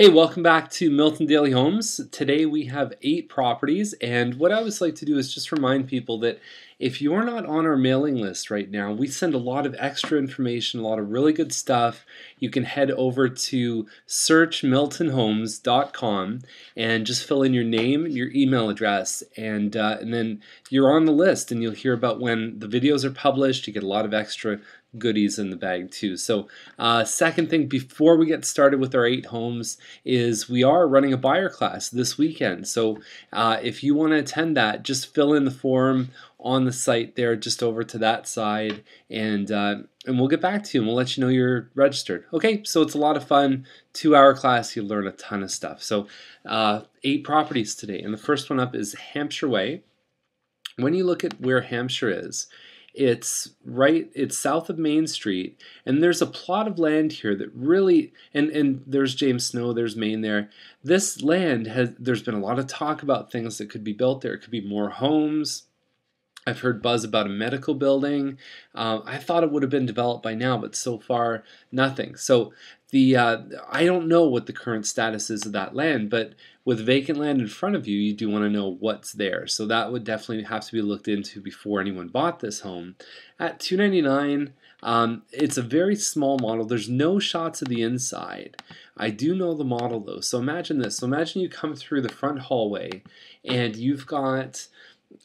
Hey, welcome back to Milton Daily Homes. Today we have 8 properties, and what I always like to do is just remind people that if you're not on our mailing list right now, we send a lot of extra information, a lot of really good stuff. You can head over to searchmiltonhomes.com and just fill in your name and your email address, and then you're on the list, and you'll hear about when the videos are published. You get a lot of extra goodies in the bag too. So second thing before we get started with our 8 homes is we are running a buyer class this weekend. So if you want to attend that, just fill in the form on the site there, just over to that side, and we'll get back to you and we'll let you know you're registered. Okay, so it's a lot of fun. 2-hour class, you'll learn a ton of stuff. So 8 properties today, and the first one up is Hampshire Way. When you look at where Hampshire is, it's south of Main Street, and there's a plot of land here that really, and there's James Snow, there's Maine there. This land there's been a lot of talk about things that could be built there. It could be more homes. I've heard buzz about a medical building. I thought it would have been developed by now, but so far nothing. So I don't know what the current status is of that land, but with vacant land in front of you, you do want to know what's there. So that would definitely have to be looked into before anyone bought this home. At $299, it's a very small model. There's no shots of the inside. I do know the model though. So imagine this. So imagine you come through the front hallway and you've got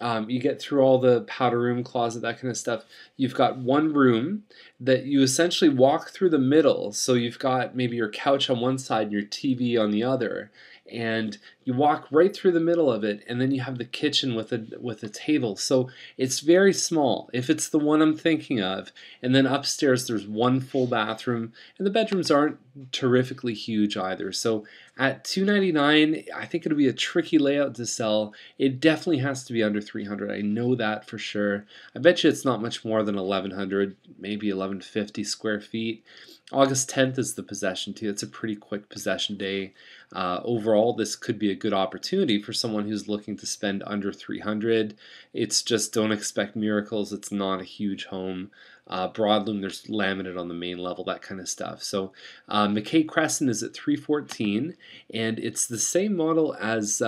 you get through all the powder room, closet, that kind of stuff. You've got one room that you essentially walk through the middle. So you've got maybe your couch on one side and your TV on the other. And you walk right through the middle of it, and then you have the kitchen with a table. So it's very small, if it's the one I'm thinking of. And then upstairs there's one full bathroom, and the bedrooms aren't terrifically huge either. So at $299, I think it'll be a tricky layout to sell. It definitely has to be under $300. I know that for sure. I bet you it's not much more than 1,100, maybe 1,150 square feet. August 10th is the possession too. It's a pretty quick possession day. Overall, this could be a good opportunity for someone who's looking to spend under $300. It's just, don't expect miracles. It's not a huge home. Broadloom, there's laminate on the main level, that kind of stuff. So McKay Crescent is at $314, and it's the same model as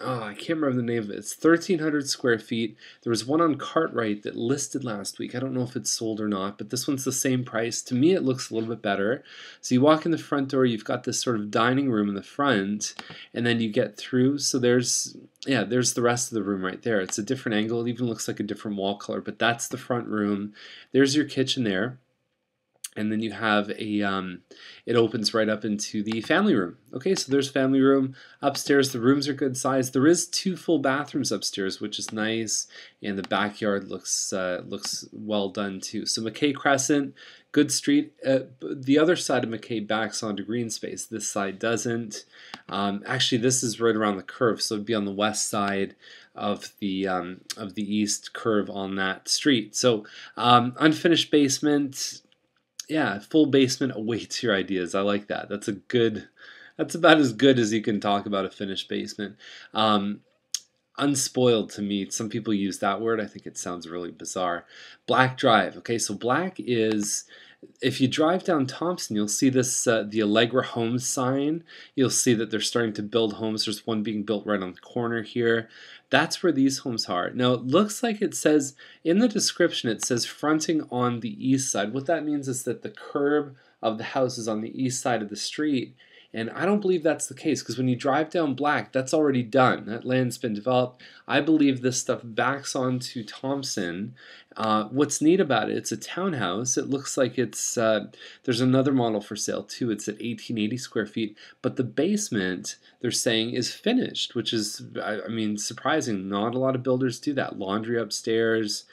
I can't remember the name of it. It's 1,300 square feet. There was one on Cartwright that listed last week. I don't know if it's sold or not, but this one's the same price. To me, it looks a little bit better. So you walk in the front door, you've got this sort of dining room in the front, and then you get through. So there's the rest of the room right there. It's a different angle. It even looks like a different wall color, but that's the front room. There's your kitchen there. And then you have it opens right up into the family room. Okay, so there's family room. Upstairs, the rooms are good size. There is 2 full bathrooms upstairs, which is nice. And the backyard looks well done too. So McKay Crescent, good street. The other side of McKay backs onto green space. This side doesn't. Actually, this is right around the curve, so it'd be on the west side of the east curve on that street. So unfinished basement. Yeah, full basement awaits your ideas. I like that. That's about as good as you can talk about a finished basement. Unspoiled to me. Some people use that word. I think it sounds really bizarre. Black Drive. Okay, so Black is, if you drive down Thompson, you'll see this, the Allegra Homes sign. You'll see that they're starting to build homes. There's one being built right on the corner here. That's where these homes are. Now, it looks like it says, in the description, it says fronting on the east side. What that means is that the curb of the house is on the east side of the street. And I don't believe that's the case, because when you drive down Black, that's already done. That land's been developed. I believe this stuff backs onto Thompson. What's neat about it, it's a townhouse. It looks like it's, there's another model for sale too. It's at 1,880 square feet. But the basement, they're saying, is finished, which is, I mean, surprising. Not a lot of builders do that. Laundry upstairs.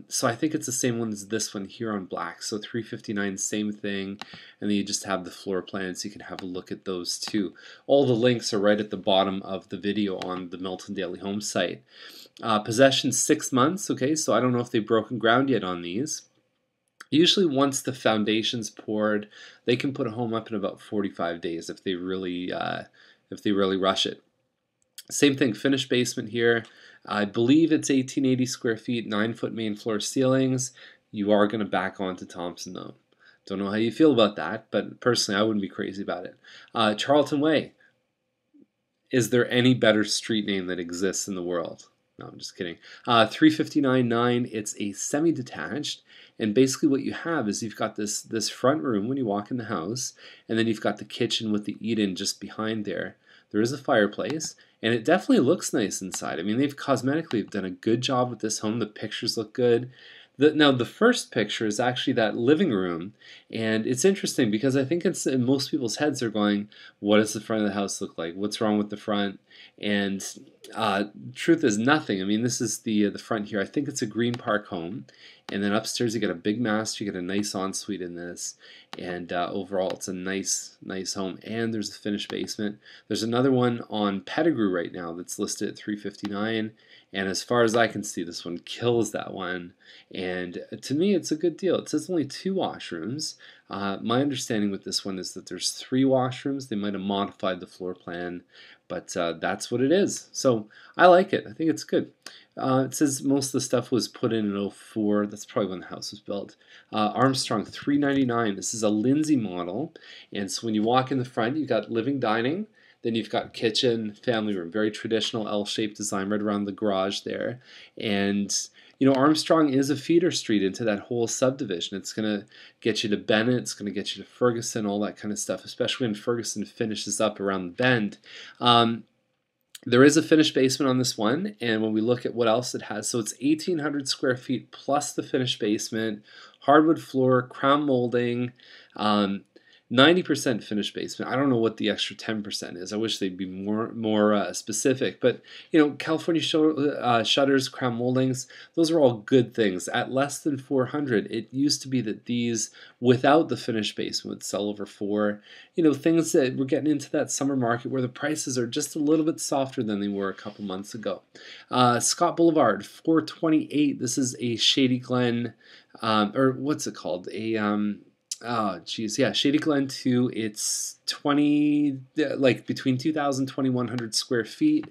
So I think it's the same one as this one here on Black. So $359, same thing. And then you just have the floor plans. You can have a look at those too. All the links are right at the bottom of the video on the Milton Daily Home site. Possession 6 months. Okay, so I don't know if they've broken ground yet on these. Usually once the foundation's poured, they can put a home up in about 45 days if they really rush it. Same thing, finished basement here. I believe it's 1,880 square feet, 9-foot main floor ceilings. You are going to back onto Thompson though. Don't know how you feel about that, but personally, I wouldn't be crazy about it. Charlton Way. Is there any better street name that exists in the world? No, I'm just kidding. 359.9, it's a semi-detached, and basically what you have is you've got this front room when you walk in the house, and then you've got the kitchen with the eat-in just behind there. There is a fireplace, and it definitely looks nice inside. I mean, they've cosmetically done a good job with this home. The pictures look good. Now, the first picture is actually that living room, and it's interesting because I think it's in most people's heads they're going, what does the front of the house look like? What's wrong with the front? And truth is nothing. I mean, this is the front here. I think it's a Green Park home, and then upstairs you get a big master, you get a nice ensuite in this, and overall it's a nice home. And there's a finished basement. There's another one on Pettigrew right now that's listed at $359. And as far as I can see, this one kills that one. And to me, it's a good deal. It says only 2 washrooms. My understanding with this one is that there's 3 washrooms. They might have modified the floor plan, but that's what it is. So I like it. I think it's good. It says most of the stuff was put in 04. That's probably when the house was built. Armstrong, $399. This is a Lindsay model. And so when you walk in the front, you've got living dining. Then you've got kitchen, family room, very traditional L-shaped design right around the garage there. And you know, Armstrong is a feeder street into that whole subdivision. It's going to get you to Bennett, it's going to get you to Ferguson, all that kind of stuff, especially when Ferguson finishes up around the bend. There is a finished basement on this one, and when we look at what else it has, so it's 1,800 square feet plus the finished basement, hardwood floor, crown molding, 90% finished basement. I don't know what the extra 10% is. I wish they'd be more specific. But you know, California shutters, crown moldings, those are all good things. At less than 400, it used to be that these, without the finished basement, would sell over 4. You know, things that we're getting into that summer market where the prices are just a little bit softer than they were a couple months ago. Scott Boulevard, 428. This is a Shady Glen, or what's it called? Oh, geez, yeah, Shady Glen 2, it's 20, like between 2,000 and 2,100 square feet,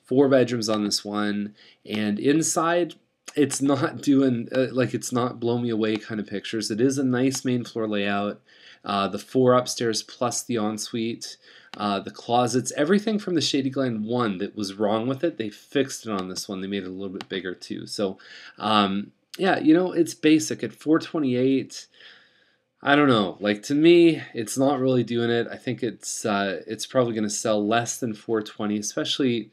4 bedrooms on this one, and inside, it's not doing, it's not blow me away kind of pictures. It is a nice main floor layout, the 4 upstairs plus the ensuite, the closets, everything from the Shady Glen 1 that was wrong with it, they fixed it on this one. They made it a little bit bigger too. So, yeah, you know, it's basic at 428. I don't know. Like, to me, it's not really doing it. I think it's probably going to sell less than 420, especially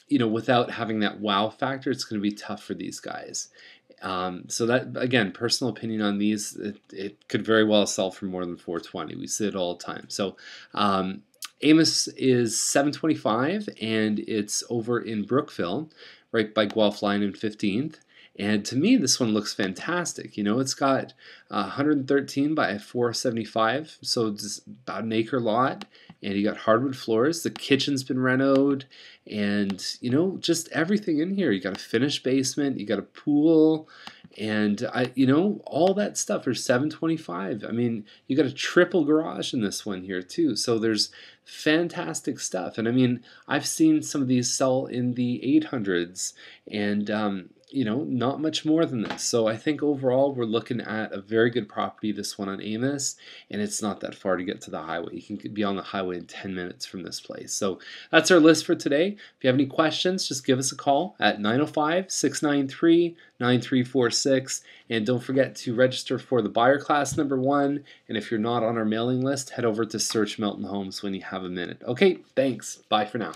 you know, without having that wow factor. It's going to be tough for these guys. So that, again, personal opinion on these, it could very well sell for more than 420. We see it all the time. So Amos is 725, and it's over in Brookville, right by Guelph Line and 15th. And to me, this one looks fantastic. You know, it's got 113 by 475, so it's about an acre lot. And you got hardwood floors. The kitchen's been renoed, and you know, just everything in here. You got a finished basement. You got a pool, and you know, all that stuff for $725. I mean, you got a triple garage in this one here too. So there's fantastic stuff. And I mean, I've seen some of these sell in the 800s, and you know, not much more than this. So I think overall we're looking at a very good property, this one on Amos, and it's not that far to get to the highway. You can be on the highway in 10 minutes from this place. So that's our list for today. If you have any questions, just give us a call at 905-693-9346, and don't forget to register for the buyer class number 1, and if you're not on our mailing list, head over to Search Milton Homes when you have a minute. Okay, thanks. Bye for now.